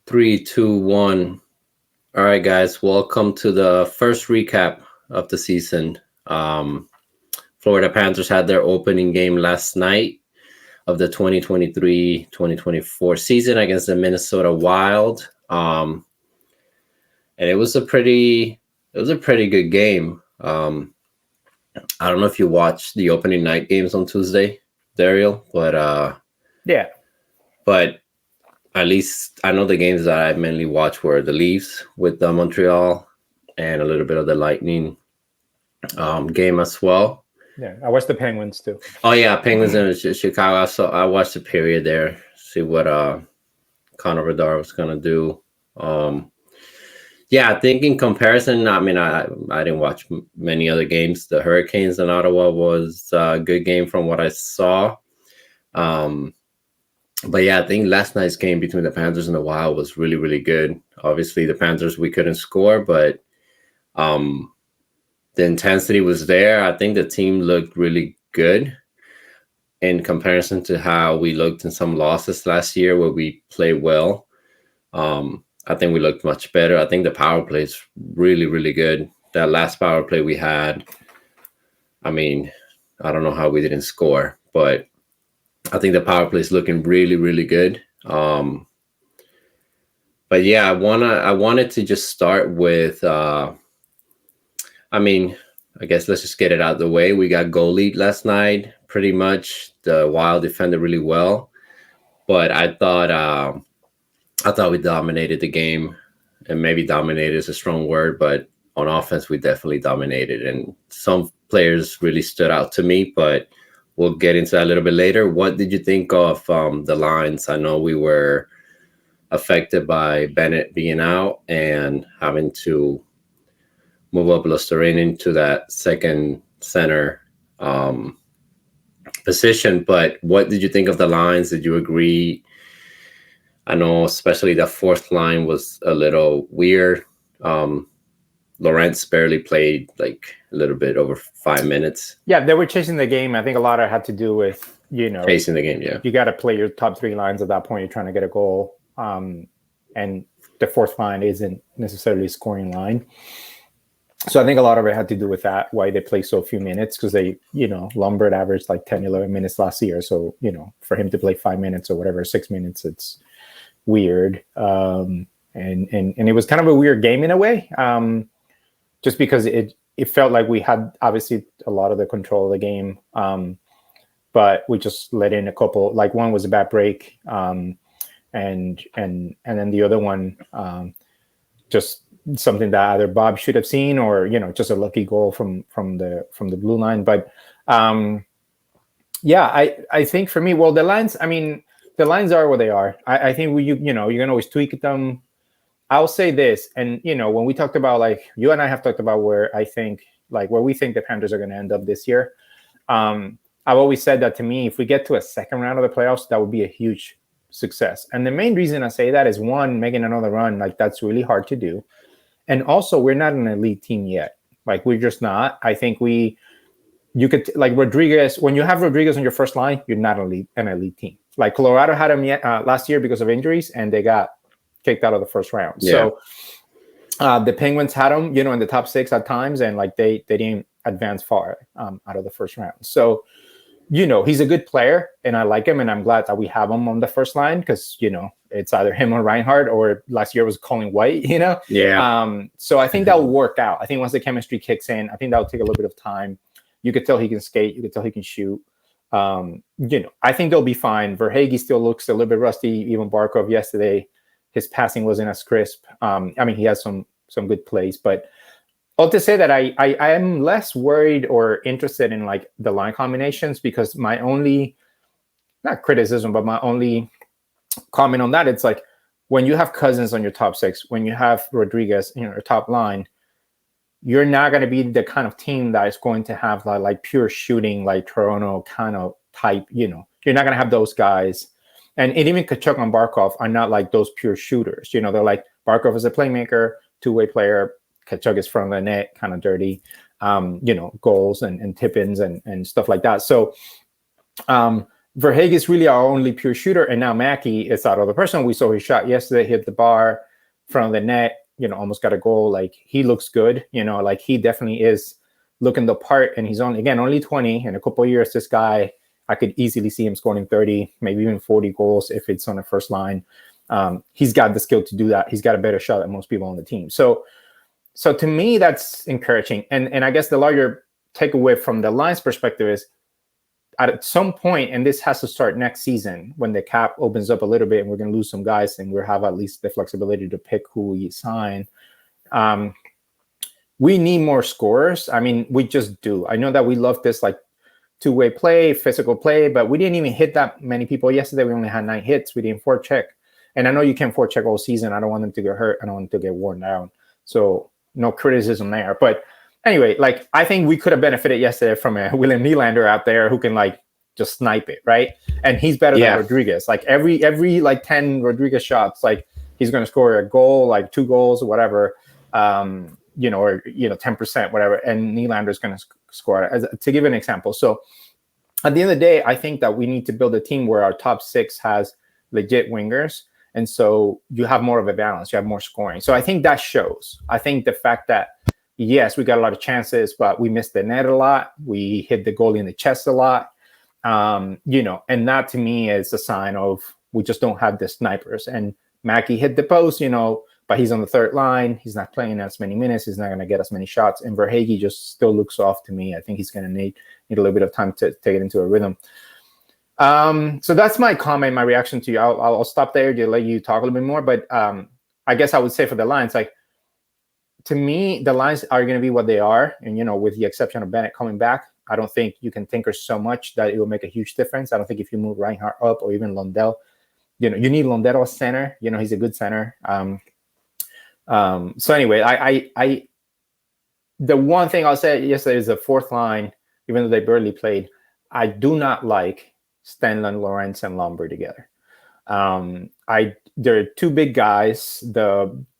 Three, two, one. All right, guys. Welcome to the first recap of the season. Florida Panthers had their opening game last night of the 2023-2024 season against the Minnesota Wild. And it was a pretty good game. I don't know if you watched the opening night games on Tuesday, Daryl, but yeah. But at least I know the games that I mainly watched were the Leafs with Montreal and a little bit of the Lightning game as well. Yeah, I watched the Penguins too. Oh yeah, Penguins in Chicago. So I watched the period there, see what Connor Bedard was gonna do. Yeah, I think in comparison, I mean, I didn't watch many other games. The Hurricanes in Ottawa was a good game from what I saw. But yeah, I think last night's game between the Panthers and the Wild was really, really good. Obviously, the Panthers, we couldn't score, but the intensity was there. I think the team looked really good in comparison to how we looked in some losses last year where we played well. I think we looked much better. I think the power play is really, really good. That last power play we had, I mean, I don't know how we didn't score, but I think the power play is looking really, really good. But yeah, I wanted to just start with, I mean, I guess let's just get it out of the way. We got goal lead last night. Pretty much the Wild defended really well, but I thought we dominated the game, and maybe dominated is a strong word, but on offense we definitely dominated, and some players really stood out to me, but we'll get into that a little bit later. What did you think of the lines? I know we were affected by Bennett being out and having to move up Lusterin into that second center position. But what did you think of the lines? Did you agree? I know especially the fourth line was a little weird. Lawrence barely played like a little bit over 5 minutes. Yeah, they were chasing the game. I think a lot of it had to do with, chasing the game, yeah. You got to play your top three lines at that point. You're trying to get a goal. And the fourth line isn't necessarily a scoring line. So I think a lot of it had to do with that, why they play so few minutes, because they, Lombard averaged like 10, 11 minutes last year. So, for him to play 5 minutes or whatever, 6 minutes, it's weird. And it was kind of a weird game in a way. Just because it felt like we had obviously a lot of the control of the game, but we just let in a couple. Like one was a bad break, and then the other one just something that either Bob should have seen, or just a lucky goal from the blue line. But yeah, I think for me, well, the lines. I mean, the lines are what they are. I think you can always tweak them. I'll say this, and when we talked about, like, you and I have talked about where we think the Panthers are going to end up this year. I've always said that, to me, if we get to a second round of the playoffs, that would be a huge success. And the main reason I say that is, one, making another run, like, that's really hard to do, and also we're not an elite team yet. Like, we're just not. I think you could, like, Rodriguez. When you have Rodriguez on your first line, you're not an elite team. Like, Colorado had him last year because of injuries, and they got kicked out of the first round. Yeah. So the Penguins had them, in the top six at times, and like they didn't advance far out of the first round. So, he's a good player, and I like him, and I'm glad that we have him on the first line, because it's either him or Reinhardt, or last year was Colin White. Yeah. So I think that will work out. I think once the chemistry kicks in, I think that will take a little bit of time. You could tell he can skate. You could tell he can shoot. I think they'll be fine. Verhaeghe still looks a little bit rusty. Even Barkov yesterday, his passing wasn't as crisp. I mean, he has some good plays, but all to say that I am less worried or interested in, like, the line combinations, because my only, not criticism, but my only comment on that, it's like, when you have Cousins on your top six, when you have Rodriguez in your top line, you're not going to be the kind of team that is going to have like pure shooting, like Toronto kind of type. You're not going to have those guys. And even Tkachuk and Barkov are not like those pure shooters. They're like, Barkov is a playmaker, two-way player. Tkachuk is front of the net, kind of dirty, goals and tip-ins and stuff like that. So Verhaeghe is really our only pure shooter, and now Mackey is that other person. We saw his shot yesterday, hit the bar, front of the net, almost got a goal. Like, he looks good, like he definitely is looking the part, and he's only 20. In a couple of years, this guy, I could easily see him scoring 30, maybe even 40 goals if it's on the first line. He's got the skill to do that. He's got a better shot than most people on the team. So to me, that's encouraging. And I guess the larger takeaway from the Lions perspective is, at some point, and this has to start next season when the cap opens up a little bit and we're going to lose some guys and we'll have at least the flexibility to pick who we sign. We need more scorers. I mean, we just do. I know that we love this like two-way play, physical play, but we didn't even hit that many people yesterday. We only had 9 hits. We didn't forecheck. And I know you can't forecheck all season. I don't want them to get hurt. I don't want them to get worn down. So no criticism there. But anyway, like, I think we could have benefited yesterday from a William Nylander out there who can like just snipe it, right? And he's better than Rodriguez. Like every like 10 Rodriguez shots, like he's going to score a goal, like 2 goals or whatever, or 10%, whatever. And Nylander's going to score. To give an example. So at the end of the day, I think that we need to build a team where our top 6 has legit wingers. And so you have more of a balance. You have more scoring. So I think that shows. I think the fact that, yes, we got a lot of chances, but we missed the net a lot. We hit the goalie in the chest a lot. And that to me is a sign of we just don't have the snipers. And Mackey hit the post, but he's on the third line. He's not playing as many minutes. He's not going to get as many shots. And Verhaeghe just still looks off to me. I think he's going to need a little bit of time to get into a rhythm. So that's my comment, my reaction to you. I'll stop there to let you talk a little bit more. But I guess I would say for the Lions, like, to me, the Lions are going to be what they are. And, with the exception of Bennett coming back, I don't think you can tinker so much that it will make a huge difference. I don't think if you move Reinhart up or even Lundell, you need Lundell as center. He's a good center. So anyway, I the one thing I'll say yesterday is the fourth line, even though they barely played, I do not like Stenlund, Lawrence, and Lumber together. They're 2 big guys.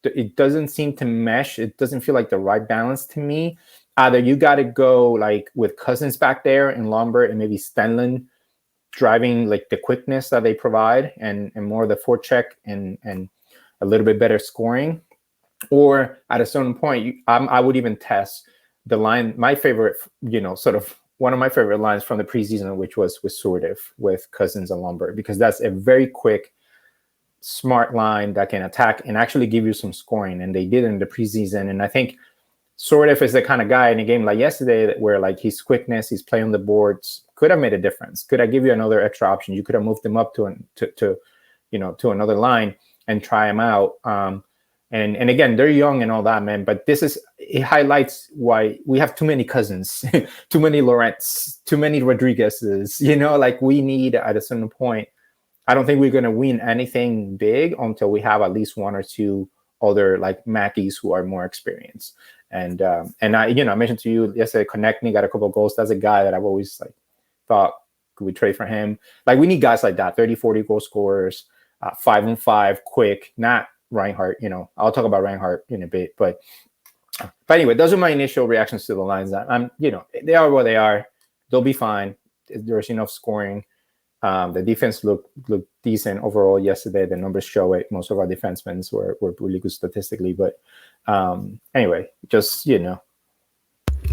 It doesn't seem to mesh. It doesn't feel like the right balance to me. Either you got to go like with Cousins back there and Lumber and maybe Stenlund driving like the quickness that they provide and more of the forecheck and a little bit better scoring. Or at a certain point, I would even test the line. My favorite, sort of one of my favorite lines from the preseason, which was with Sordiff, with Cousins and Lumber, because that's a very quick, smart line that can attack and actually give you some scoring. And they did in the preseason. And I think Sordiff is the kind of guy in a game like yesterday where like his quickness, his play on the boards could have made a difference. Could I give you another extra option? You could have moved him up to another line and try him out. And again, they're young and all that, man. But it highlights why we have too many Cousins, too many Lawrence, too many Rodriguez's. Like we need at a certain point. I don't think we're going to win anything big until we have at least 1 or 2 other like Mackeys who are more experienced. And I mentioned to you yesterday, Konechny got a couple of goals. That's a guy that I've always like thought, could we trade for him? Like we need guys like that, 30, 40 goal scorers, 5-on-5, quick, not Reinhart. I'll talk about Reinhart in a bit, but anyway, those are my initial reactions to the Lions. They are what they are. They'll be fine. There's enough scoring. The defense looked decent overall yesterday. The numbers show it. Most of our defensemen were really good statistically, but anyway, just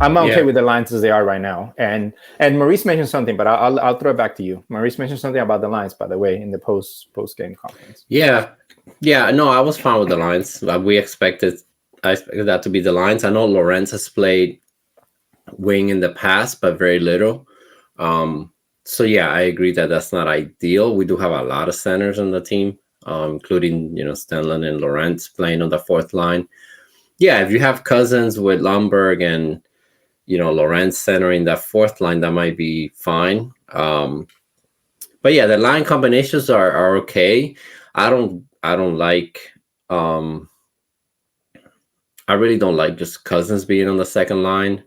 I'm okay with the Lions as they are right now. And Maurice mentioned something, but I'll throw it back to you. Maurice mentioned something about the Lions, by the way, in the post game conference. Yeah, no, I was fine with the Lions. I expected that to be the Lions. I know Lawrence has played wing in the past, but very little. So yeah, I agree that that's not ideal. We do have a lot of centers on the team, including Stenlund and Lawrence playing on the fourth line. Yeah, if you have Cousins with Lomberg and Lawrence centering that fourth line, that might be fine. But yeah, the line combinations are okay. I don't like. I really don't like just Cousins being on the second line.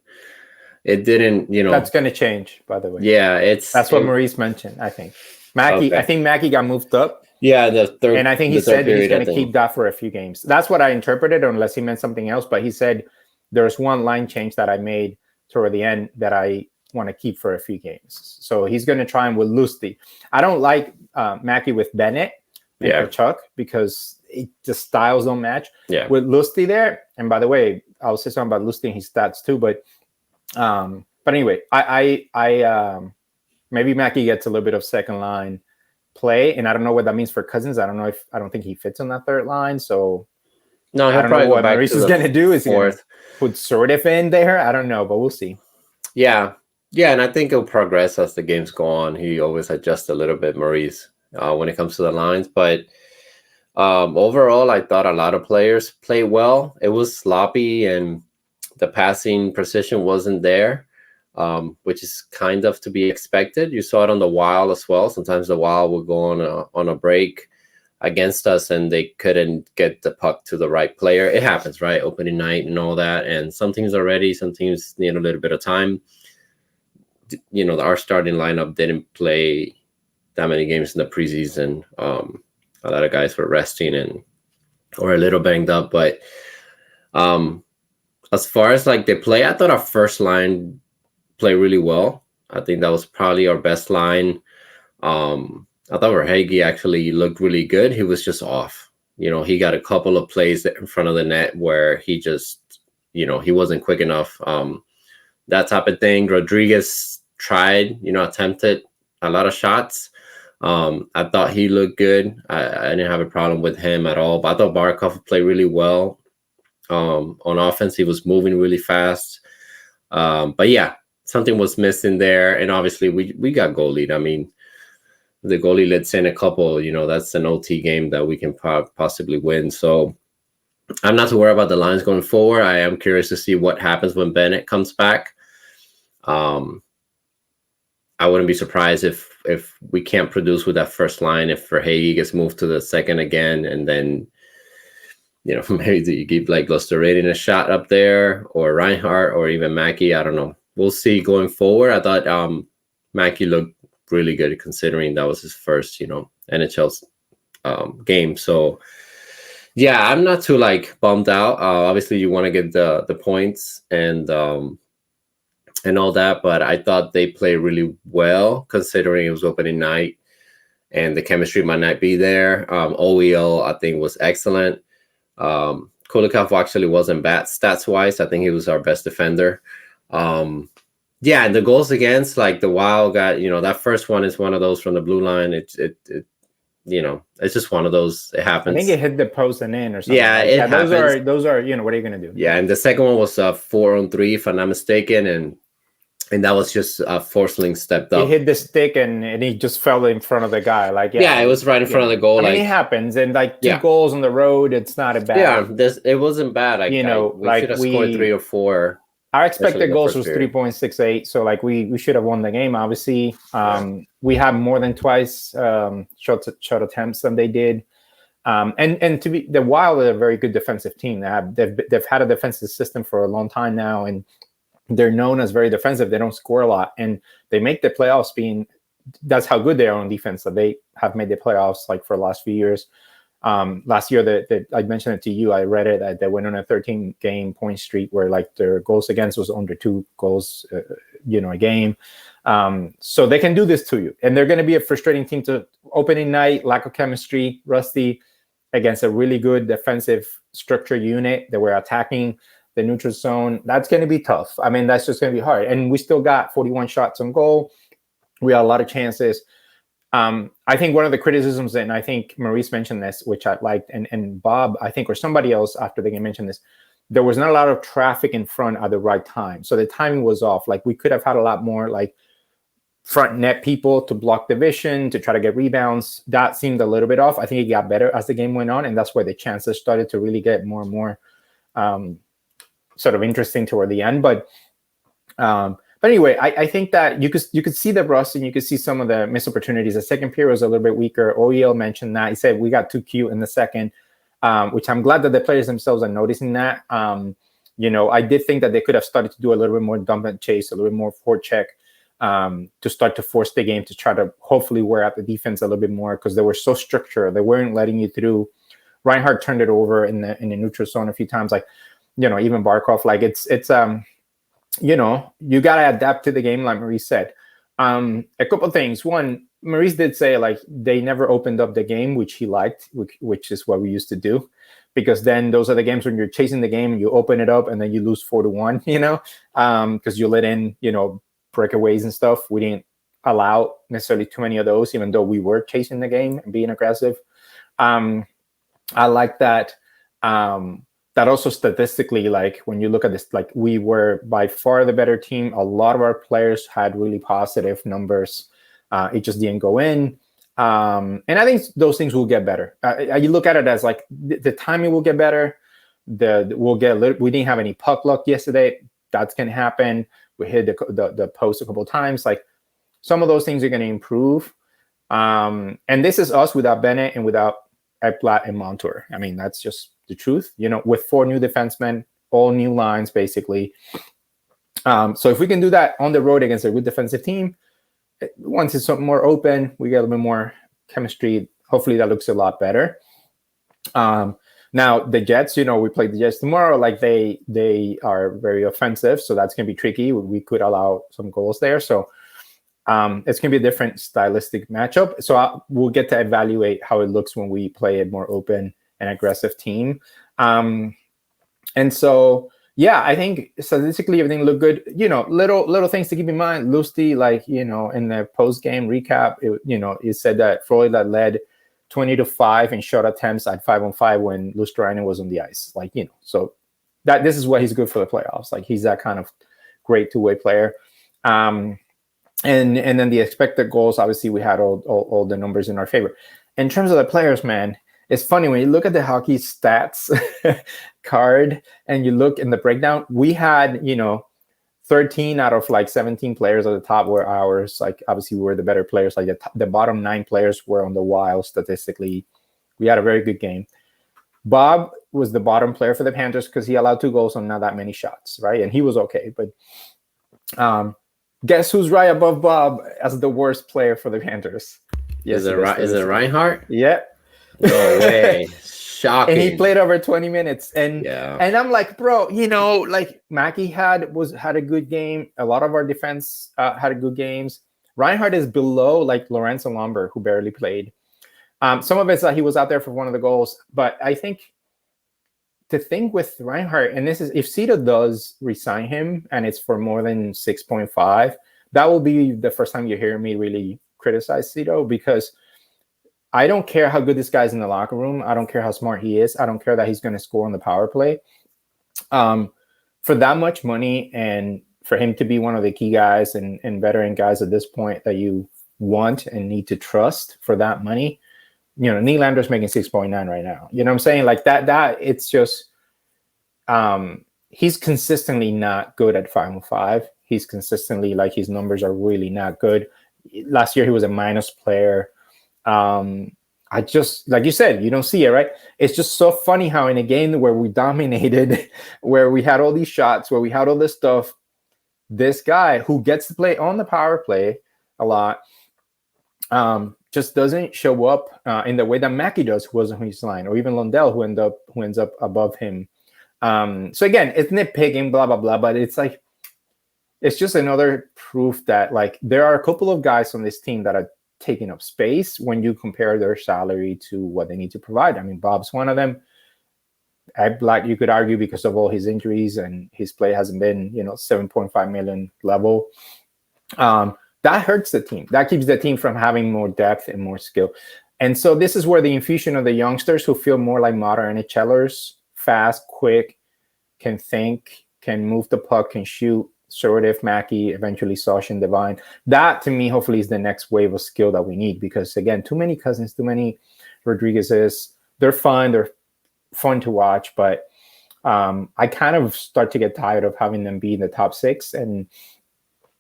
It didn't, That's going to change, by the way. Yeah, that's what Maurice mentioned. I think Mackey. Okay. I think Mackey got moved up. Yeah, the third. And I think he said he's going to keep that for a few games. That's what I interpreted, unless he meant something else. But he said there's one line change that I made toward the end that I want to keep for a few games. So he's going to try and with Lusty. I don't like Mackey with Bennett and Kachuk because the styles don't match. Yeah. With Lusty there, and by the way, I'll say something about Lusty and his stats too. But anyway, I maybe Mackey gets a little bit of second line play, and I don't know what that means for Cousins. I don't think he fits on that third line. So no, I don't know what Maurice is going to do. Is he going to put Sordiff in there? I don't know, but we'll see. Yeah, and I think he'll progress as the games go on. He always adjusts a little bit, Maurice, when it comes to the lines. But overall, I thought a lot of players played well. It was sloppy, and the passing precision wasn't there, which is kind of to be expected. You saw it on the Wild as well. Sometimes the Wild would go on a break against us, and they couldn't get the puck to the right player. It happens, right? Opening night and all that. And some teams are ready. Some teams need a little bit of time. You know, our starting lineup didn't play that many games in the preseason. A lot of guys were resting or a little banged up. But as far as like the play, I thought our first line played really well. I think that was probably our best line. I thought Verhaeghe actually looked really good. He was just off. You know, he got a couple of plays in front of the net where he just, he wasn't quick enough. That type of thing. Rodriguez tried, attempted a lot of shots. I thought he looked good. I didn't have a problem with him at all. But I thought Barkov played really well. On offense, he was moving really fast. But yeah, something was missing there. And obviously, we got goal lead. I mean, the goalie lets in a couple, that's an OT game that we can possibly win. So I'm not too worried about the lines going forward. I am curious to see what happens when Bennett comes back. I wouldn't be surprised if we can't produce with that first line, if Verhaeghe gets moved to the second again, and then, maybe you keep like Lusteradin a shot up there, or Reinhardt, or even Mackey. I don't know. We'll see going forward. I thought Mackey looked really good considering that was his first, NHL game. So yeah, I'm not too like bummed out. Obviously you want to get the points and all that, but I thought they played really well considering it was opening night and the chemistry might not be there. OEL I think was excellent. Kulikov actually wasn't bad stats wise. I think he was our best defender. Yeah, and the goals against, like the Wild got, that first one is one of those from the blue line. It's just one of those. It happens. I think it hit the post and in or something. Yeah, like it happens. Those are, what are you gonna do? Yeah, and the second one was 4-on-3, if I'm not mistaken, and that was just Forsling stepped up. He hit the stick and he just fell in front of the guy. Like it was right in front of the goal. I mean, it happens, and like two goals on the road, it's not a bad. Yeah, it wasn't bad. We should have scored 3 or 4. Our expected goals was 3.68, so like we should have won the game. Obviously, we had more than twice shot attempts than they did, and to be the Wild are a very good defensive team. They've had a defensive system for a long time now, and they're known as very defensive. They don't score a lot, and they make the playoffs. That's how good they are on defense. That they have made the playoffs like for the last few years. Last year that I mentioned it to you, I read it that they went on a 13-game point streak where like their goals against was under 2 goals, a game. So they can do this to you, and they're going to be a frustrating team to opening night, lack of chemistry, rusty against a really good defensive structure unit that were attacking the neutral zone. That's going to be tough. I mean, that's just going to be hard. And we still got 41 shots on goal. We had a lot of chances. I think one of the criticisms, and I think Maurice mentioned this, which I liked, and Bob, I think, or somebody else after they mentioned this, there was not a lot of traffic in front at the right time. So the timing was off. Like we could have had a lot more like front net people to block the vision, to try to get rebounds. That seemed a little bit off. I think it got better as the game went on, and that's where the chances started to really get more and more sort of interesting toward the end. But anyway, I think that you could see the rust and you could see some of the missed opportunities. The second period was a little bit weaker. OEL mentioned that. He said we got too cute in the second, which I'm glad that the players themselves are noticing that. I did think that they could have started to do a little bit more dump and chase, a little bit more forecheck to start to force the game, to try to hopefully wear out the defense a little bit more, because they were so structured. They weren't letting you through. Reinhardt turned it over in the neutral zone a few times. Like, even Barkov, like it's you got to adapt to the game, like Maurice said. A couple of things. One, Maurice did say like they never opened up the game, which he liked, which is what we used to do, because then those are the games when you're chasing the game and you open it up and then you lose 4-1, because you let in, breakaways and stuff. We didn't allow necessarily too many of those, even though we were chasing the game and being aggressive. I like that. That also statistically, like when you look at this, like we were by far the better team. A lot of our players had really positive numbers. It just didn't go in. And I think those things will get better. You look at it as like the timing will get better. We didn't have any puck luck yesterday. That's going to happen. We hit the post a couple of times. Like some of those things are going to improve. And this is us without Bennett and without Ekblad and Montour. I mean, that's just the truth, with 4 new defensemen, all new lines, basically. So if we can do that on the road against a good defensive team, once it's more open, we get a little bit more chemistry. Hopefully that looks a lot better. Now the Jets, we play the Jets tomorrow. Like they are very offensive, so that's going to be tricky. We could allow some goals there. So it's going to be a different stylistic matchup. So we'll get to evaluate how it looks when we play a more open and aggressive team. And so, yeah, I think statistically everything looked good. Little things to keep in mind. Lusty, like, in the post-game recap, it said that Florida led 20-5 in shot attempts at 5-on-5 when Lustrinen was on the ice. Like, so this is what he's good for the playoffs. Like, he's that kind of great two-way player. And then the expected goals, obviously we had all the numbers in our favor. In terms of the players, man, it's funny when you look at the hockey stats card and you look in the breakdown, we had, 13 out of like 17 players at the top were ours. Like, obviously we were the better players. Like the bottom 9 players were on the Wild statistically. We had a very good game. Bob was the bottom player for the Panthers because he allowed 2 goals on not that many shots, right? And he was okay. But guess who's right above Bob as the worst player for the Panthers? Yes, is it Reinhardt? Yeah. No way. Shocking. And he played over 20 minutes. And I'm like, bro, like Mackey had a good game. A lot of our defense had good games. Reinhardt is below like Lorenzo Lomber, who barely played. Some of it's that he was out there for one of the goals. But I think the thing with Reinhardt, and this is if Cito does resign him and it's for more than 6.5, that will be the first time you hear me really criticize Cito, because I don't care how good this guy's in the locker room. I don't care how smart he is. I don't care that he's going to score on the power play. For that much money and for him to be one of the key guys and veteran guys at this point that you want and need to trust for that money, Nylander's making 6.9 right now. You know what I'm saying? Like that it's just he's consistently not good at 5-on-5. He's consistently, like, his numbers are really not good. Last year he was a minus player. I just, like you said, you don't see it, right? It's just so funny how in a game where we dominated, where we had all these shots, where we had all this stuff, this guy who gets to play on the power play a lot, just doesn't show up in the way that Mackey does, who was on his line, or even Lundell, who ends up above him. So again, it's nitpicking, blah, blah, blah, but it's like, it's just another proof that, like, there are a couple of guys on this team that are taking up space when you compare their salary to what they need to provide. I mean, Bob's one of them. Ekblad, you could argue, because of all his injuries and his play hasn't been, 7.5 million level. That hurts the team. That keeps the team from having more depth and more skill. And so this is where the infusion of the youngsters who feel more like modern NHLers, fast, quick, can think, can move the puck, can shoot, Sordiff, Mackey, eventually Sasha Devine. That, to me, hopefully is the next wave of skill that we need, because, again, too many Cousins, too many Rodriguez's. They're fun. They're fun to watch, but I kind of start to get tired of having them be in the top 6. And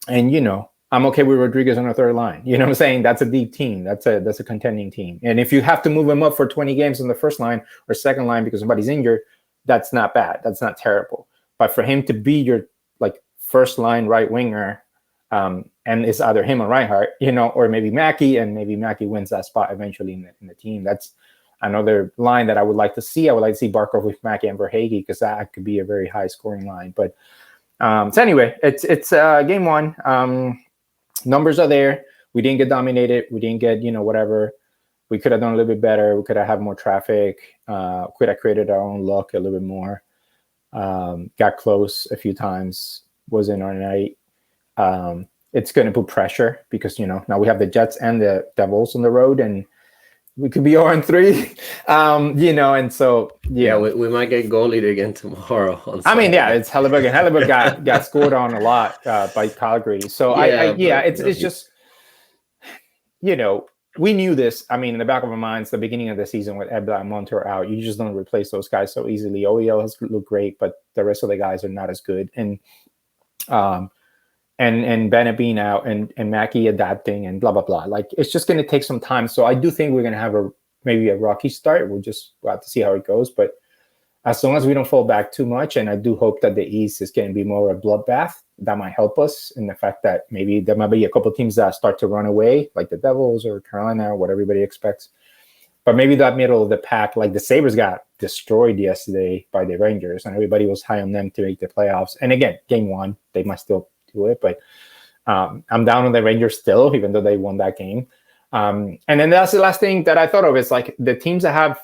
I'm okay with Rodriguez on the third line. You know what I'm saying? That's a deep team. That's a contending team. And if you have to move him up for 20 games on the first line or second line because somebody's injured, that's not bad. That's not terrible. But for him to be your, like, first line right winger, and it's either him or Reinhardt, or maybe Mackey, and maybe Mackey wins that spot eventually in the team. That's another line that I would like to see. I would like to see Barkov with Mackey and Verhaeghe, because that could be a very high scoring line. But So anyway, it's game one. Numbers are there. We didn't get dominated. We didn't get whatever. We could have done a little bit better. We could have had more traffic. Could have created our own luck a little bit more. Got close a few times. Was in our night. It's going to put pressure because now we have the Jets and the Devils on the road, and we could be 0-3. And so we might get goalied again tomorrow. It's Hellebuck. And Hellebuck got scored on a lot by Calgary. So it's just we knew this. I mean, in the back of our minds, the beginning of the season with Ebla and Montour out, you just don't replace those guys so easily. OEL has looked great, but the rest of the guys are not as good. And Bennett being out and Mackey adapting and blah, blah, blah. Like, it's just going to take some time. So I do think we're going to have maybe a rocky start. We'll have to see how it goes. But as long as we don't fall back too much, and I do hope that the East is going to be more of a bloodbath, that might help us in the fact that maybe there might be a couple of teams that start to run away, like the Devils or Carolina, what everybody expects. But maybe that middle of the pack, like the Sabres got destroyed yesterday by the Rangers, and everybody was high on them to make the playoffs. And again, game one, they might still do it, but I'm down on the Rangers still, even though they won that game. And then that's the last thing that I thought of is like the teams that have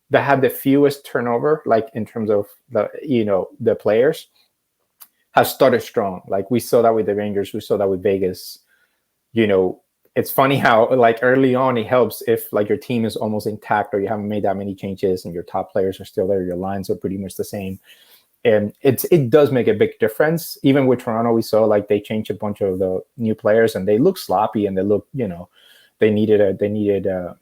the fewest turnover, like in terms of the players, have started strong. Like we saw that with the Rangers, we saw that with Vegas. It's funny how like early on it helps if like your team is almost intact or you haven't made that many changes and your top players are still there, your lines are pretty much the same. And it does make a big difference. Even with Toronto, we saw like they changed a bunch of the new players and they look sloppy and they look, they needed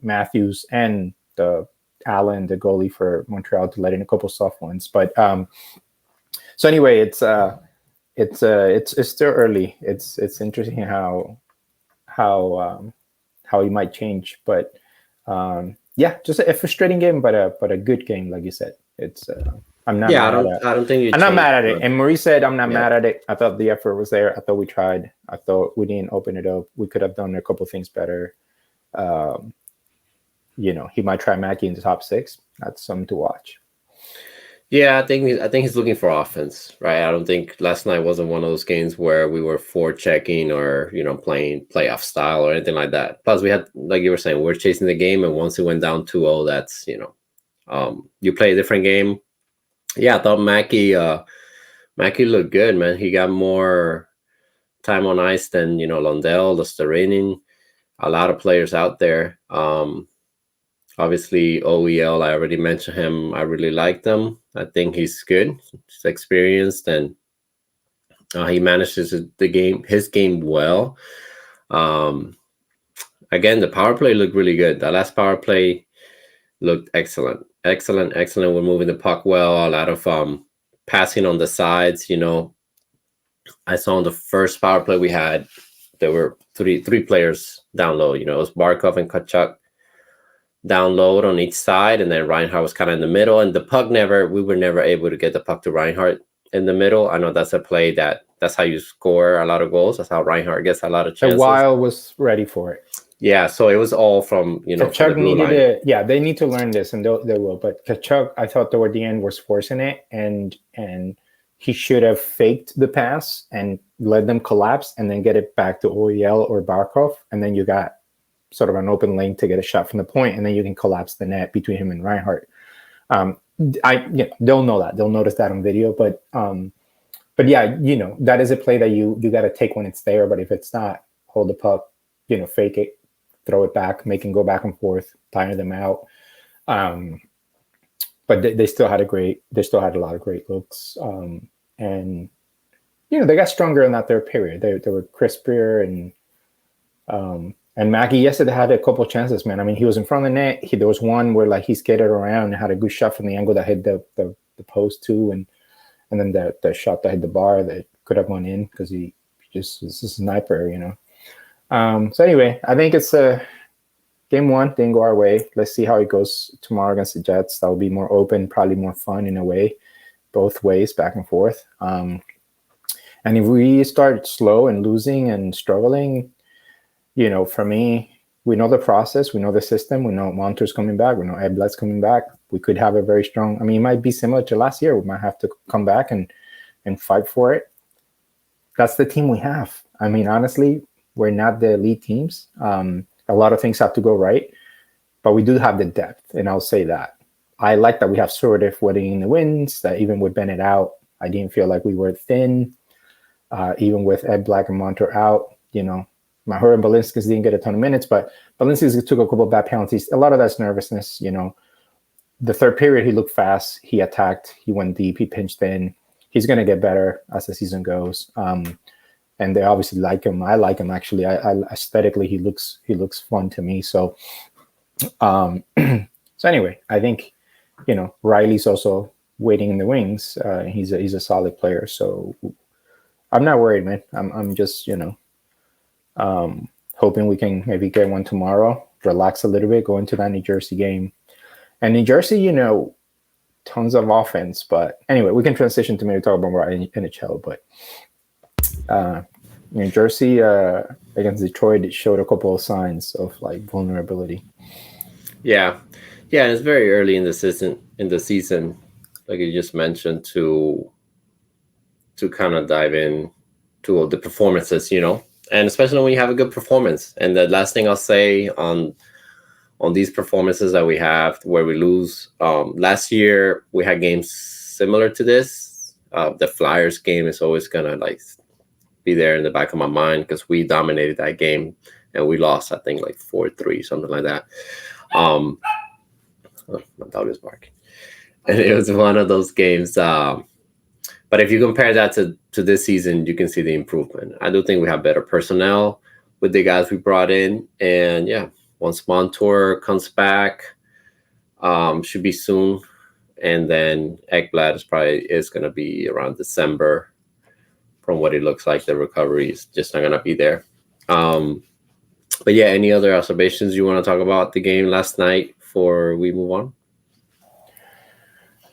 Matthews and the Allen, the goalie for Montreal, to let in a couple soft ones. But so anyway, it's still early. It's interesting how he might change. But just a frustrating game, but a good game, like you said. It's I'm not. Yeah, I don't think I'm not mad at it. And Maurice said, "I'm not mad at it. I thought the effort was there. I thought we tried. I thought we didn't open it up. We could have done a couple things better." He might try Mackey in the top 6. That's something to watch. Yeah, I think he's looking for offense, right? I don't think last night wasn't one of those games where we were forechecking or playing playoff style or anything like that. Plus, we had, like you were saying, we're chasing the game, and once it went down 2-0, that's you play a different game. Yeah, I thought Mackey looked good, man. He got more time on ice than Lundell, Lustarini, a lot of players out there. Obviously, OEL, I already mentioned him. I really like him. I think he's good. He's experienced, and he manages his game well. Again, the power play looked really good. The last power play looked excellent. Excellent. We're moving the puck well. A lot of passing on the sides. I saw on the first power play we had, there were three players down low. It was Barkov and Tkachuk down low on each side, and then Reinhart was kind of in the middle. And the puck we were never able to get the puck to Reinhart in the middle. I know that's a play that's how you score a lot of goals. That's how Reinhart gets a lot of chances. The Wild was ready for it. Yeah, so it was all from Tkachuk needed it. Yeah, they need to learn this, and they will. But Tkachuk, I thought toward the end was forcing it, and he should have faked the pass and let them collapse, and then get it back to OEL or Barkov, and then you got sort of an open lane to get a shot from the point, and then you can collapse the net between him and Reinhart. They'll know that. They'll notice that on video, but yeah, that is a play that you got to take when it's there. But if it's not, hold the puck, fake it, throw it back, make him go back and forth, tire them out. But they still had a lot of great looks. And they got stronger in that third period. They were crispier, and Mackey yesterday had a couple chances, man. I mean, he was in front of the net. There was one where like he skated around and had a good shot from the angle that hit the post too, and then the shot that hit the bar that could have gone in because he just was a sniper, So anyway, I think it's game one didn't go our way. Let's see how it goes tomorrow against the Jets. That will be more open, probably more fun in a way, both ways, back and forth. And if we start slow and losing and struggling, for me, we know the process, we know the system, we know Montour's coming back, we know Eblet's coming back. We could have a very strong, it might be similar to last year. We might have to come back and fight for it. that's the team we have. I mean, honestly, we're not the elite teams. A lot of things have to go right, but we do have the depth, and I'll say that. I like that we have Sordiff winning the wins, that even with Bennett out, I didn't feel like we were thin. Even with Ed Black and Montour out, Mahura and Balinskis didn't get a ton of minutes, but Balinskis took a couple of bad penalties. A lot of that's nervousness, The third period, he looked fast. He attacked. He went deep. He pinched in. He's going to get better as the season goes. And they obviously like him. I like him, actually. I aesthetically, he looks fun to me. So, so anyway, I think, Riley's also waiting in the wings. He's a solid player. So I'm not worried, man. I'm just, hoping we can maybe get one tomorrow, relax a little bit, go into that New Jersey game. And New Jersey, tons of offense. But anyway, we can transition to maybe talk about more NHL. But New Jersey against Detroit, it showed a couple of signs of like vulnerability. Yeah, and it's very early in the season, like you just mentioned, to kind of dive in to the performances, and especially when you have a good performance. And the last thing I'll say on these performances that we have where we lose, last year we had games similar to this. The Flyers game is always gonna like be there in the back of my mind because we dominated that game and we lost, I think, like 4-3, something like that. Oh, my dog is barking. And it was one of those games. But if you compare that to this season, you can see the improvement. I do think we have better personnel with the guys we brought in. And yeah, once Montour comes back, should be soon. And then Ekblad is going to be around December. From what it looks like, the recovery is just not going to be there. But yeah, any other observations you want to talk about the game last night before we move on?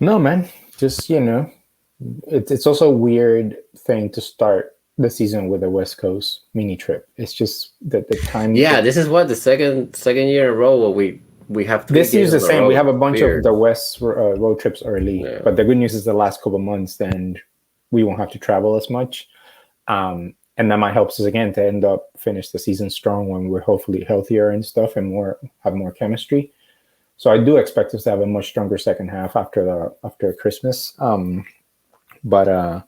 No, man. Just, it's also a weird thing to start the season with a West Coast mini trip. It's just that the time. Yeah, this is what the second year in a row where we have. This year's the same. We have a bunch of the West road trips early, but the good news is the last couple of months, then we won't have to travel as much. And that might help us again to finish the season strong when we're hopefully healthier and stuff and have more chemistry. So I do expect us to have a much stronger second half after Christmas. But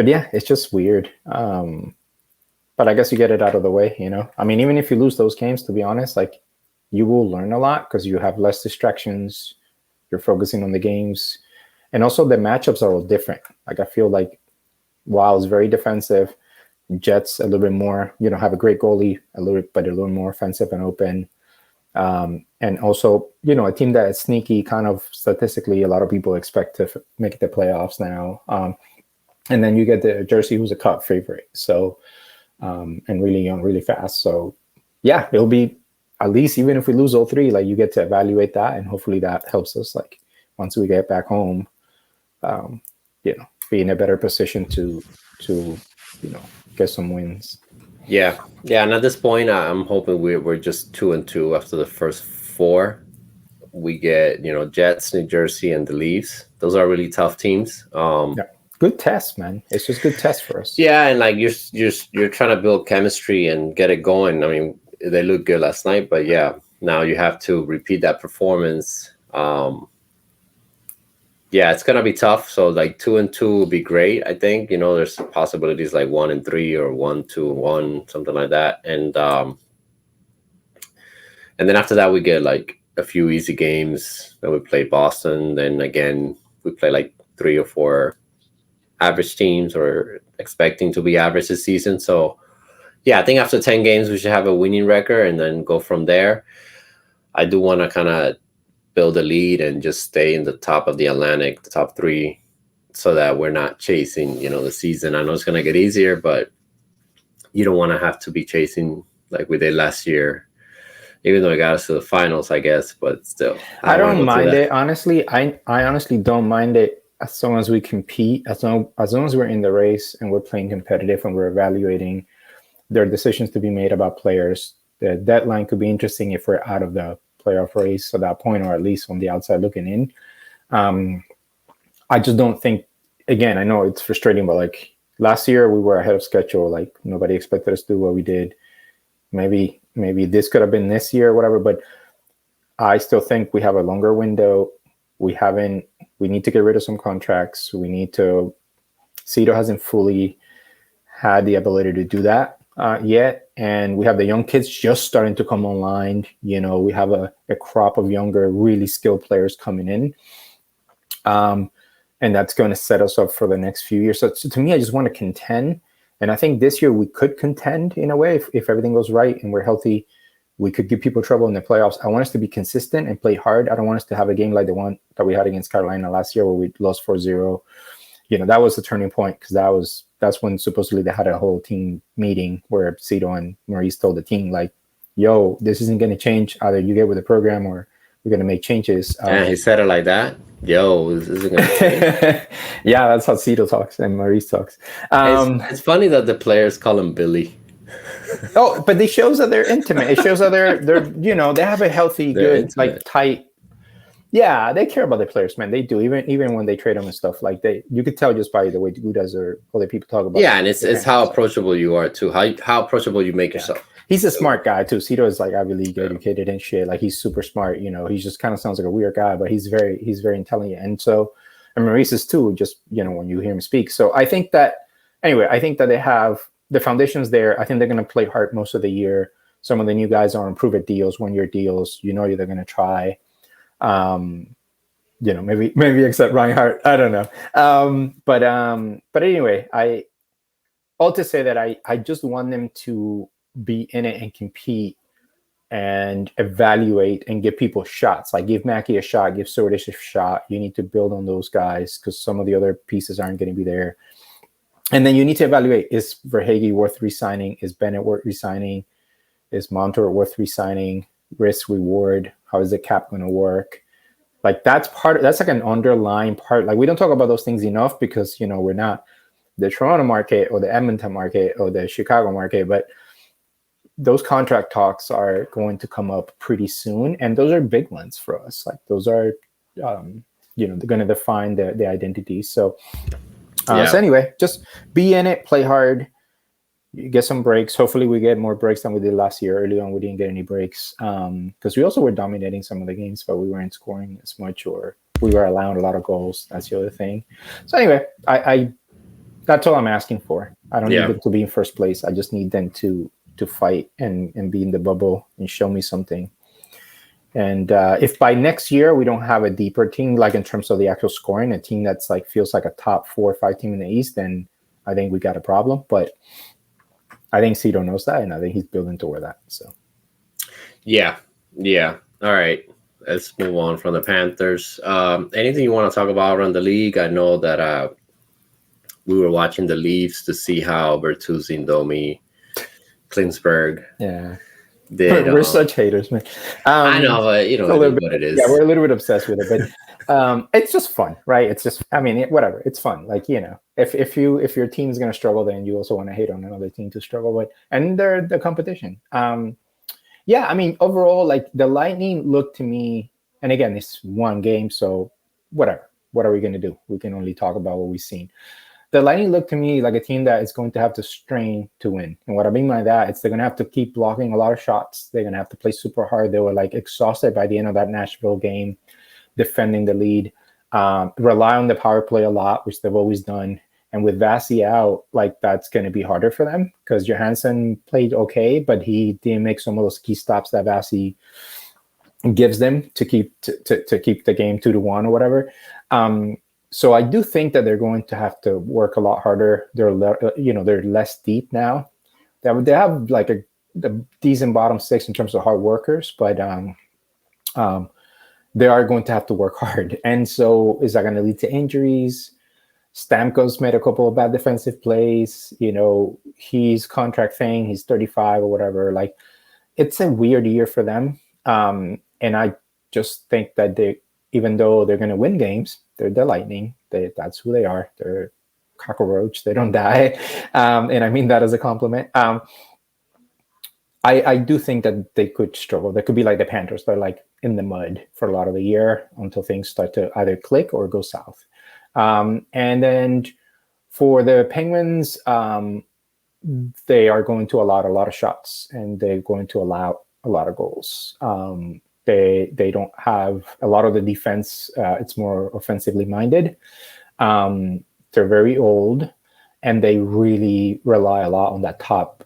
yeah, it's just weird. But I guess you get it out of the way, I mean, even if you lose those games, to be honest, like you will learn a lot because you have less distractions. You're focusing on the games. And also the matchups are all different. Like I feel like Wild's very defensive. Jets a little bit more, have a great goalie, a little more offensive and open. And also, a team that is sneaky, kind of statistically, a lot of people expect to make the playoffs now. And then you get the Jersey, who's a cup favorite. So, and really young, really fast. So, yeah, it'll be at least, even if we lose all three, like you get to evaluate that, and hopefully that helps us. Like once we get back home, be in a better position to get some wins. Yeah, and at this point, I'm hoping we're just 2-2 after the first 4. We get Jets, New Jersey, and the Leafs. Those are really tough teams. Good test, man. It's just good test for us. Yeah, and like you're trying to build chemistry and get it going. I mean, they looked good last night, but yeah, now you have to repeat that performance. Yeah, it's gonna be tough. So like 2-2 would be great. I think there's possibilities like 1-3 or 1-2-1, something like that. And then after that we get like a few easy games. Then we play Boston. Then again we play like 3 or 4 average teams or expecting to be average this season. So yeah, I think after 10 games we should have a winning record and then go from there. I do want to kind of build a lead and just stay in the top of the Atlantic, the top 3, so that we're not chasing, the season. I know it's going to get easier, but you don't want to have to be chasing like we did last year, even though it got us to the finals, I guess, but still. I don't mind it. Honestly, I honestly don't mind it as long as we compete, as long as we're in the race and we're playing competitive and we're evaluating. There are decisions to be made about players. The deadline could be interesting if we're out of the playoff race at that point, or at least on the outside looking in. I just don't think, again, I know it's frustrating, but like last year we were ahead of schedule. Like nobody expected us to do what we did. Maybe this could have been this year or whatever, but I still think we have a longer window. We need to get rid of some contracts. Cito hasn't fully had the ability to do that yet. And we have the young kids just starting to come online. We have a crop of younger, really skilled players coming in. And that's going to set us up for the next few years. So to me, I just want to contend. And I think this year we could contend in a way if everything goes right and we're healthy. We could give people trouble in the playoffs. I want us to be consistent and play hard. I don't want us to have a game like the one that we had against Carolina last year where we lost 4-0. That was the turning point because that's when supposedly they had a whole team meeting where Cito and Maurice told the team, like, yo, this isn't going to change. Either you get with the program or we're going to make changes. Yeah, he said it like that. Yo, this isn't going to change. Yeah, that's how Cito talks and Maurice talks. It's funny that the players call him Billy. Oh, but it shows that they're intimate. It shows that they're they have a healthy, good, intimate. Like tight. Yeah, they care about their players, man. They do. Even when they trade them and stuff, like you could tell just by the way Gudas or other people talk about. Yeah, and it's how approachable you are too. How approachable you make yourself. He's a smart guy too. Cito is like Ivy League educated and shit. Like he's super smart. He just kind of sounds like a weird guy, but he's very intelligent. And Maurice is too. Just when you hear him speak. So I think that they have the foundations there. I think they're going to play hard most of the year. Some of the new guys are on prove-it deals, 1-year deals. They're going to try. Maybe except Reinhardt. I don't know. But anyway, all to say that I just want them to be in it and compete and evaluate and give people shots. Like give Mackey a shot, give Sordish a shot. You need to build on those guys because some of the other pieces aren't going to be there. And then you need to evaluate, is Verhaeghe worth re-signing? Is Bennett worth re-signing? Is Montour worth re-signing? Risk, reward, how is the cap going to work? Like that's like an underlying part. Like we don't talk about those things enough because, we're not the Toronto market or the Edmonton market or the Chicago market, but those contract talks are going to come up pretty soon. And those are big ones for us. Like those are, they're going to define the identity. So anyway, just be in it, play hard, you get some breaks. Hopefully we get more breaks than we did last year. Early on, we didn't get any breaks because we also were dominating some of the games, but we weren't scoring as much or we were allowing a lot of goals. That's the other thing. So anyway, I that's all I'm asking for. I don't need them to be in first place. I just need them to fight and be in the bubble and show me something. And if by next year we don't have a deeper team, like in terms of the actual scoring, a team that's like feels like a top 4 or 5 team in the East, then I think we got a problem. But I think Cito knows that, and I think he's building toward that. So, yeah. All right, let's move on from the Panthers. Anything you want to talk about around the league? I know that we were watching the Leafs to see how Bertuzzi, Domi, Klinsberg. Yeah. We're such haters, man. I know, but it is what it is. Yeah, we're a little bit obsessed with it, but it's just fun, right? It's just, whatever. It's fun. Like, if your team is going to struggle, then you also want to hate on another team to struggle with, and they're the competition. Overall, like the Lightning look to me, and again, it's one game, so whatever. What are we going to do? We can only talk about what we've seen. The Lightning look to me like a team that is going to have to strain to win. And what I mean by that, they're going to have to keep blocking a lot of shots. They're going to have to play super hard. They were like exhausted by the end of that Nashville game, defending the lead, rely on the power play a lot, which they've always done. And with Vasi out, like that's going to be harder for them because Johansson played okay, but he didn't make some of those key stops that Vasi gives them to keep the game 2-1 or whatever. So I do think that they're going to have to work a lot harder. They're less deep now. They have like a decent bottom 6 in terms of hard workers, but they are going to have to work hard. And so is that going to lead to injuries? Stamkos made a couple of bad defensive plays. His contract thing, he's 35 or whatever. Like it's a weird year for them. And I just think that even though they're going to win games, they're the Lightning. That's who they are. They're cockroach. They don't die. And I mean that as a compliment. I do think that they could struggle. They could be like the Panthers. They're like in the mud for a lot of the year until things start to either click or go south. And then For the Penguins, they are going to allow a lot of shots, and they're going to allow a lot of goals. They don't have a lot of the defense. It's more offensively minded. They're very old, and they really rely a lot on that top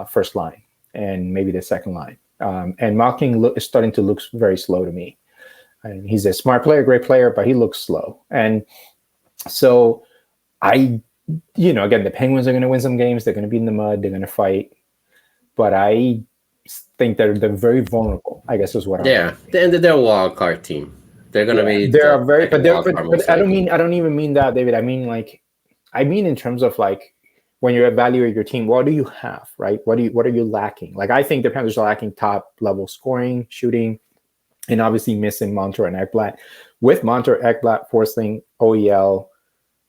first line and maybe the second line. And Malkin is starting to look very slow to me. And he's a smart player, great player, but he looks slow. And so again, the Penguins are going to win some games. They're going to be in the mud. They're going to fight. But I think they're very vulnerable, I guess is what I'm they're a wild card team. They're going to be. They're very, but I don't even mean that, David. I mean in terms of like when you evaluate your team, what do you have, right? What are you lacking? Like I think the Panthers are lacking top level scoring, shooting, and obviously missing Montour and Ekblad. With Montour, Ekblad, Forsling, OEL,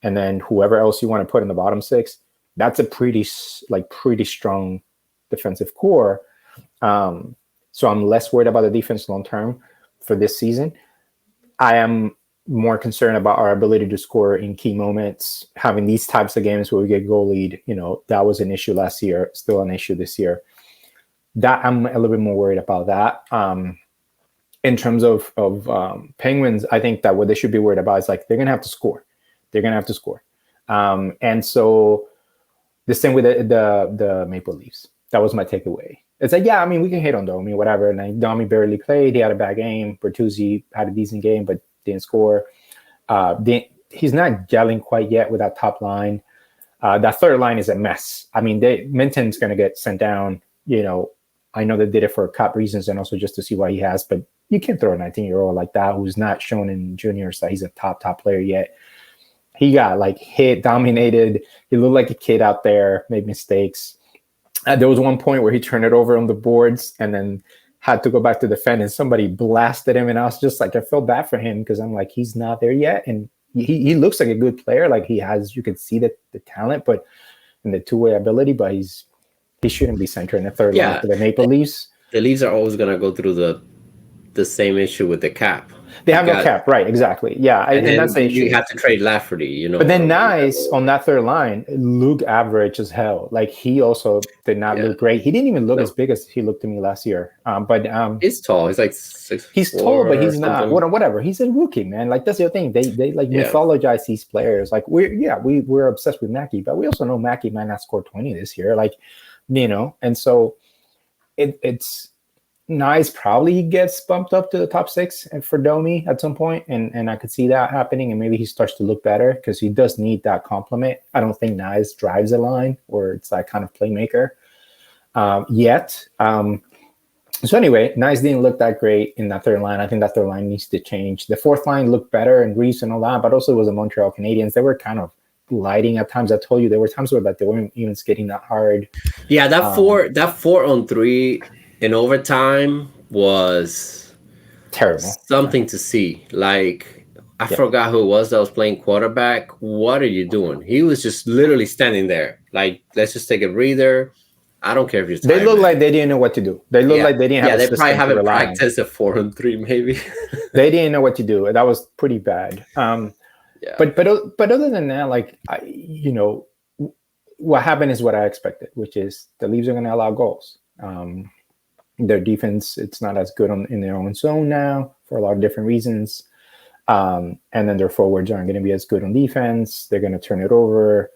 and then whoever else you want to put in the bottom six, that's a pretty strong defensive core. So I'm less worried about the defense long term for this season. I am more concerned about our ability to score in key moments, having these types of games where we get goal lead. That was an issue last year, still an issue this year. That I'm a little bit more worried about that. In terms of Penguins, I think that what they should be worried about is like they're going to have to score. They're going to have to score. And so the same with the Maple Leafs. That was my takeaway. It's like, yeah, I mean, we can hate on Domi, whatever. And Domi barely played. He had a bad game. Bertuzzi had a decent game, but didn't score. He's not gelling quite yet with that top line. That third line is a mess. I mean, Minton's going to get sent down. I know they did it for cap reasons and also just to see what he has, but you can't throw a 19-year-old like that who's not shown in juniors that he's a top player yet. He got like hit, dominated. He looked like a kid out there, made mistakes. There was one point where he turned it over on the boards and then had to go back to defend, and somebody blasted him. And I was just like, I felt bad for him because I'm like, he's not there yet. And he looks like a good player. Like you can see the talent, but and the two-way ability, but he shouldn't be center in the third line for the Maple Leafs. The Leafs are always going to go through the same issue with the cap. They have no cap, right? Exactly. Yeah, and that's the issue. You have to trade Lafferty, But then Nice on that third line looked average as hell. Like he also did not look great. He didn't even look as big as he looked to me last year. But he's tall. He's like 6'4". He's tall, but he's not whatever. He's a rookie, man. Like that's the other thing. They like mythologize these players. Like we're obsessed with Mackey, but we also know Mackey might not score 20 this year. Like, and so it's. Nice probably gets bumped up to the top 6 for Domi at some point, and I could see that happening, and maybe he starts to look better because he does need that compliment. I don't think Nice drives a line or it's that kind of playmaker yet. So anyway, Nice didn't look that great in that third line. I think that third line needs to change. The fourth line looked better and Reese and all that, but also it was the Montreal Canadiens. They were kind of gliding at times. I told you there were times where they weren't even skating that hard. Yeah, that 4-on-3 in overtime was terrible. Something to see. Like, I forgot who it was that was playing quarterback. What are you doing? He was just literally standing there. Like, let's just take a breather. I don't care if you're tired. They looked like they didn't know what to do. They looked like they didn't have a system. They probably haven't practiced a 4-on-3 maybe. They didn't know what to do. That was pretty bad. But other than that, like, what happened is what I expected, which is the Leafs are going to allow goals. Their defense, it's not as good in their own zone now for a lot of different reasons. And then their forwards aren't going to be as good on defense. They're going to turn it over.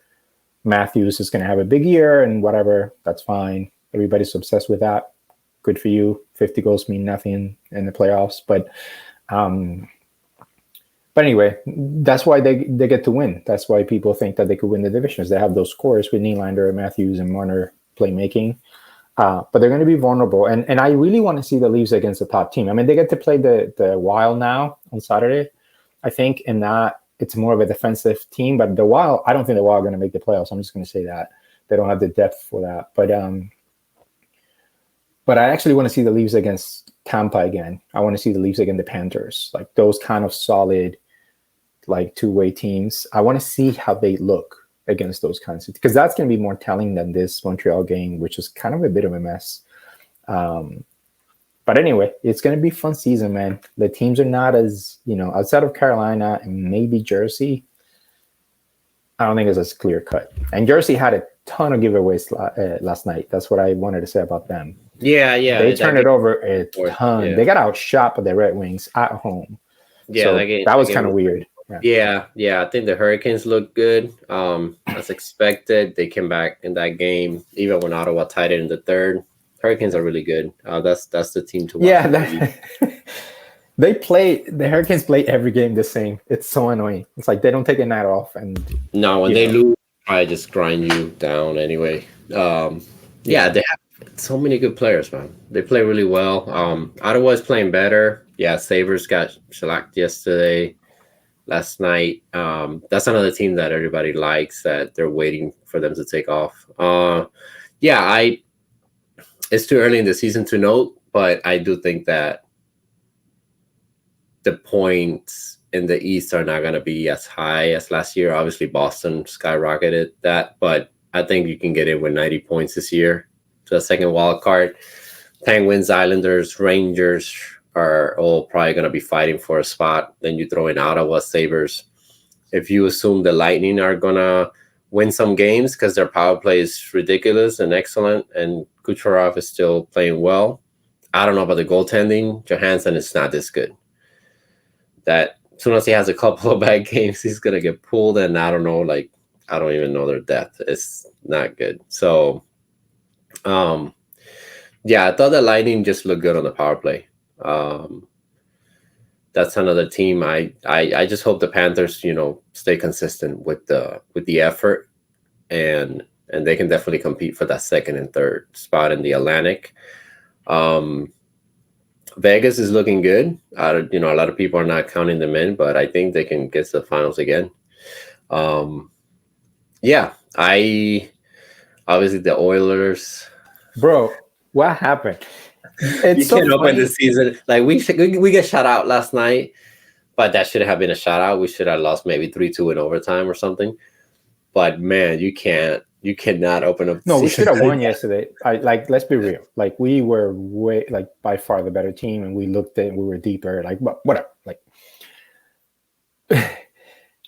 Matthews is going to have a big year and whatever. That's fine. Everybody's obsessed with that. Good for you. 50 goals mean nothing in the playoffs. But anyway, that's why they get to win. That's why people think that they could win the divisions. They have those scores with Nylander, Matthews, and Marner playmaking. But they're going to be vulnerable. And I really want to see the Leafs against the top team. I mean, they get to play the Wild now on Saturday, I think, and that it's more of a defensive team. But the Wild, I don't think the Wild are going to make the playoffs. I'm just going to say that. They don't have the depth for that. But I actually want to see the Leafs against Tampa again. I want to see the Leafs against the Panthers, like those kind of solid, like two-way teams. I want to see how they look against those kinds of, because that's going to be more telling than this Montreal game, which is kind of a bit of a mess. But anyway, it's going to be a fun season, man. The teams are not as, outside of Carolina and maybe Jersey, I don't think it's as clear cut. And Jersey had a ton of giveaways last night. That's what I wanted to say about them. Yeah, They turned it over a fourth, ton. yeah. They got outshot by the Red Wings at home. Yeah, So that was that kind of game weird. Yeah. I think the Hurricanes look good. As expected, they came back in that game, even when Ottawa tied it in the third. Hurricanes are really good. That's the team to watch. Yeah, the Hurricanes play every game the same. It's so annoying. It's like they don't take a night off, and no, when they lose, I just grind you down anyway. Yeah, they have so many good players, man. They play really well. Ottawa's playing better. Yeah, Sabres got shellacked yesterday. Last night. That's another team that everybody likes that they're waiting for them to take off. Yeah, it's too early in the season to note, but I do think that the points in the East are not going to be as high as last year. Obviously, Boston skyrocketed that, but I think you can get in with 90 points this year to a second wild card. Penguins, Islanders, Rangers are all probably going to be fighting for a spot. Then you throw in Ottawa, Sabres. If you assume the Lightning are going to win some games because their power play is ridiculous and excellent, and Kucherov is still playing well, I don't know about the goaltending. Johansson is not this good. That as soon as he has a couple of bad games, he's going to get pulled, and I don't know, like, I don't even know their depth. It's not good. So, yeah, I thought the Lightning just looked good on the power play. That's another team. I just hope the Panthers, stay consistent with the effort, and they can definitely compete for that second and third spot in the Atlantic. Vegas is looking good. A lot of people are not counting them in, but I think they can get to the finals again. Yeah, obviously the Oilers. Bro, what happened? It's you can't open the season like we get shut out last night, but that should have been a shutout. We should have lost maybe 3-2 in overtime or something. But man, you cannot open up. No, we should have won yesterday. Let's be real. Like, we were way, like, by far the better team, and we looked at, we were deeper. Like, whatever. Like,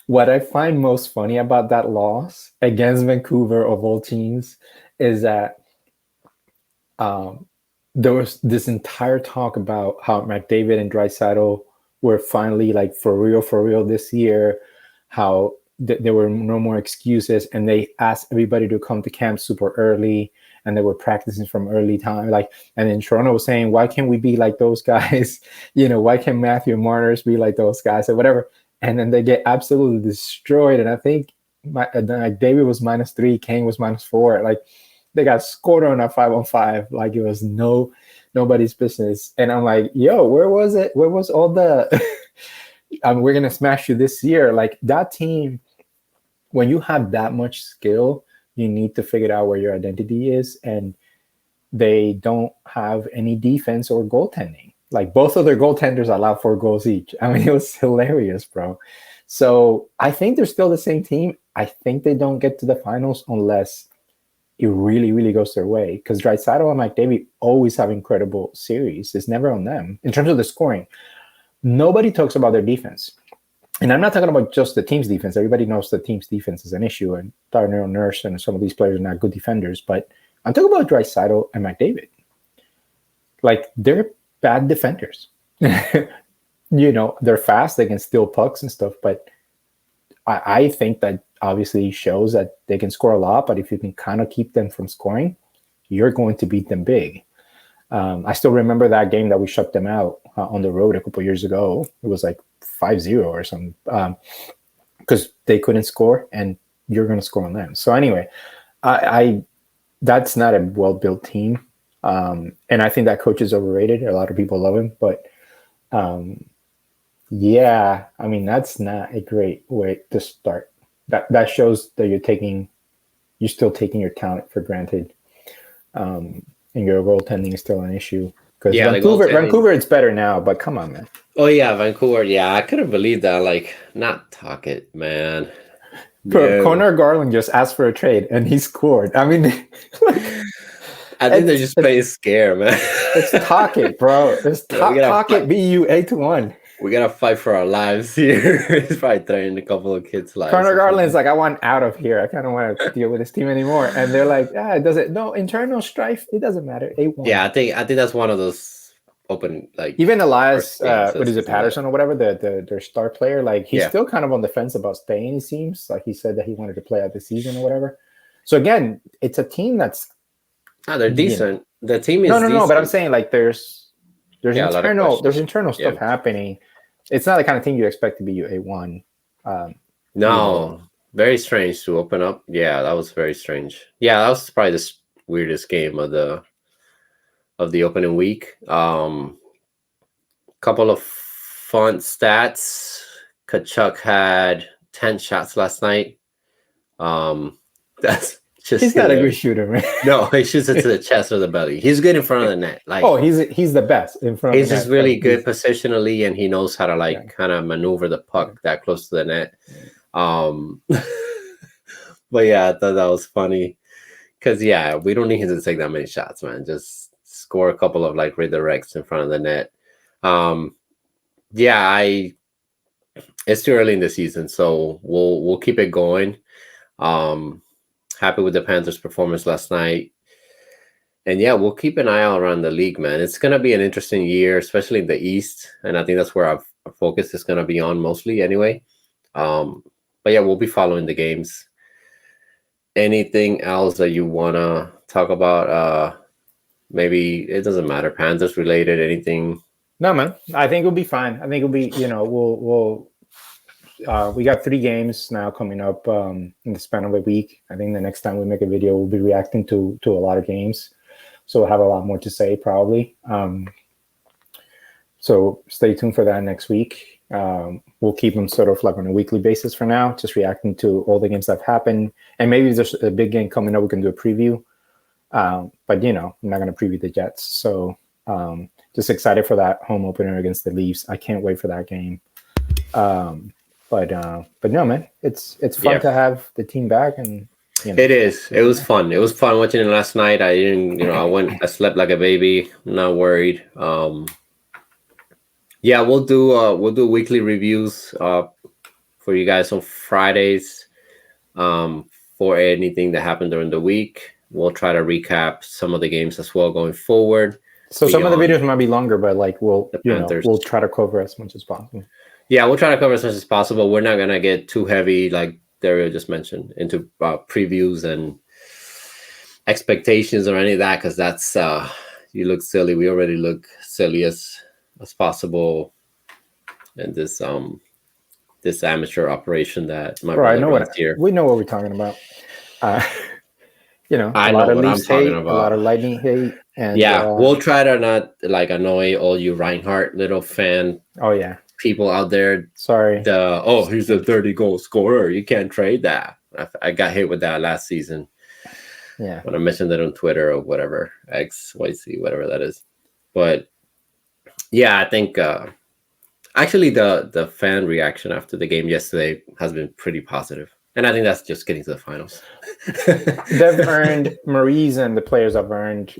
what I find most funny about that loss against Vancouver of all teams is that there was this entire talk about how McDavid and Draisaitl were finally, like, for real this year, how there were no more excuses, and they asked everybody to come to camp super early, and they were practicing from early time. Like, and then Toronto was saying, why can't we be like those guys? Why can't Matthew Marners be like those guys or whatever? And then they get absolutely destroyed. And I think David was -3, Kane was -4. Like, they got scored on a 5-on-5 like it was nobody's business. And I'm like, yo, where was it? Where was all the we're gonna smash you this year? Like, that team, when you have that much skill, you need to figure out where your identity is, and they don't have any defense or goaltending. Like, both of their goaltenders allowed 4 goals each. I mean, it was hilarious, bro. So I think they're still the same team. I think they don't get to the finals unless it really, really goes their way, because Draisaitl and McDavid always have incredible series. It's never on them. In terms of the scoring, nobody talks about their defense. And I'm not talking about just the team's defense. Everybody knows the team's defense is an issue, and Darnell Nurse and some of these players are not good defenders. But I'm talking about Draisaitl and McDavid. Like, they're bad defenders. They're fast. They can steal pucks and stuff. But I think that obviously shows that they can score a lot. But if you can kind of keep them from scoring, you're going to beat them big. I still remember that game that we shut them out on the road a couple years ago. It was like 5-0 or something, because they couldn't score, and you're going to score on them. So anyway, that's not a well-built team, and I think that coach is overrated. A lot of people love him, but yeah, I mean, that's not a great way to start. That shows that you're still taking your talent for granted, and your goaltending is still an issue. Because Vancouver, it's better now, but come on, man. Oh, yeah, Vancouver. Yeah, I couldn't believe that. Like, not talk it, man. Connor Garland just asked for a trade, and he scored. I mean, I think they're just playing scare, man. It's talk it, bro. It's talk it. Beat you 8-1. We gotta fight for our lives here. He's probably threatening a couple of kids' lives. Connor Garland's like, I want out of here. I kind of want to deal with this team anymore. And they're like, it doesn't. No internal strife. It doesn't matter. A1. Yeah, I think that's one of those open even Elias, first games what is it, isn't Patterson or whatever, their star player. Like he's Yeah. still kind of on the fence about staying. He seems like he said that he wanted to play out the season or whatever. So again, it's a team that's they're decent. The team is no. decent. But I'm saying like there's Yeah, a lot of internal questions. stuff happening. It's not the kind of thing you expect to be A1. No, very strange to open up. Yeah, that was very strange. Yeah, that was probably the weirdest game of the opening week. Couple of fun stats. Kachuk had 10 shots last night. That's just He's not a good shooter, man. No, he shoots it to the chest or the belly. He's good in front of the net. Like, he's the best in front. He's of the just net, really good positionally, and he knows how to kind of maneuver the puck that close to the net. But yeah, I thought that was funny because we don't need him to take that many shots, man. Just score a couple of redirects in front of the net. It's too early in the season, so we'll keep it going. Happy with the Panthers' performance last night. And we'll keep an eye out around the league, man. It's going to be an interesting year, especially in the East. And I think that's where our focus is going to be on mostly anyway. But we'll be following the games. Anything else that you want to talk about? Maybe it doesn't matter. Panthers related, anything? No, man. I think it'll be fine. I think it'll be, we got 3 games now coming up in the span of a week. I think the next time we make a video, we'll be reacting to a lot of games. So we'll have a lot more to say probably. So stay tuned for that next week. We'll keep them sort of on a weekly basis for now, just reacting to all the games that have happened. And maybe there's a big game coming up, we can do a preview. But, I'm not going to preview the Jets. So just excited for that home opener against the Leafs. I can't wait for that game. But no, man, it's fun to have the team back. And it is. It was fun. It was fun watching it last night. I didn't, I slept like a baby. I'm not worried. We'll do weekly reviews for you guys on Fridays for anything that happened during the week. We'll try to recap some of the games as well going forward. So some of the videos might be longer, but we'll try to cover as much as possible. Yeah, we'll try to cover as much as possible. We're not gonna get too heavy, like Dario just mentioned, into previews and expectations or any of that, because that's you look silly. We already look silly as possible in this amateur operation that my brother runs here. We know what we're talking about. I know what I'm talking about. A lot of lightning hate, and we'll try to not annoy all you Reinhardt little fan. Oh yeah. People out there. Sorry. He's a 30-goal scorer. You can't trade that. I got hit with that last season. Yeah. When I mentioned it on Twitter or whatever, XYZ, whatever that is. But I think actually the fan reaction after the game yesterday has been pretty positive. And I think that's just getting to the finals. They've earned, Maurice and the players have earned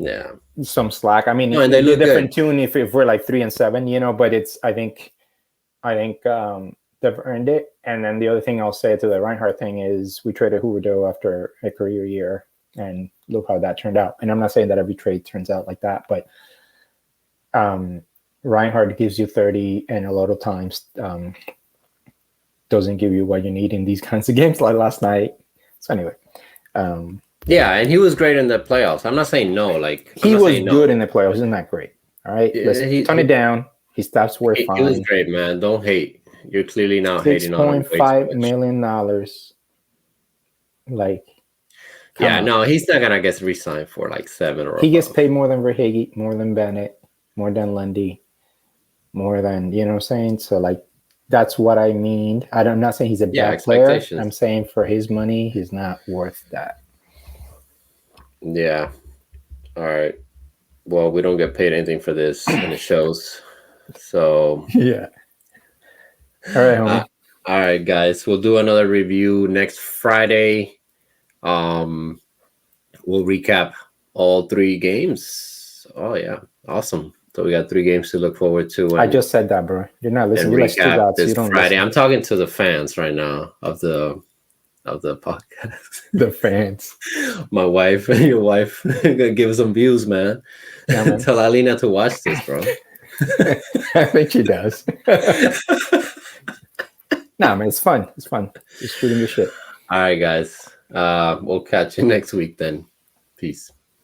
some slack. I mean, and they look different tune if we're 3-7, but it's I think they've earned it. And then the other thing I'll say to the Reinhardt thing is we traded Huberdeau after a career year, and look how that turned out. And I'm not saying that every trade turns out like that, but Reinhardt gives you 30, and a lot of times doesn't give you what you need in these kinds of games like last night. So anyway. And he was great in the playoffs. I'm not saying no. He was good in the playoffs. Isn't that great? All right, let's tone it down. His stats were fine. He was great, man. Don't hate. You're clearly now hating on him. $6.5 million. He's not gonna get re-signed for 7 or. He gets paid more than Verhaeghe, more than Bennett, more than Lundy, more than what I'm saying. So that's what I mean. I'm not saying he's a bad player. I'm saying for his money, he's not worth that. Yeah. All right. Well, we don't get paid anything for this, and it shows. So yeah. All right, homie. All right, guys. We'll do another review next Friday. We'll recap all 3 games. Oh yeah, awesome. So we got 3 games to look forward to. And, I just said that, bro. You're not listening. You like two recap dots. this You don't Friday. listen. I'm talking to the fans right now of the podcast. The fans. My wife and your wife gonna give us some views, man. Yeah, man. Tell Alina to watch this, bro. I think she does. Nah, man, it's fun. It's fun. Just shooting the shit. All right, guys. We'll catch you next week then. Peace.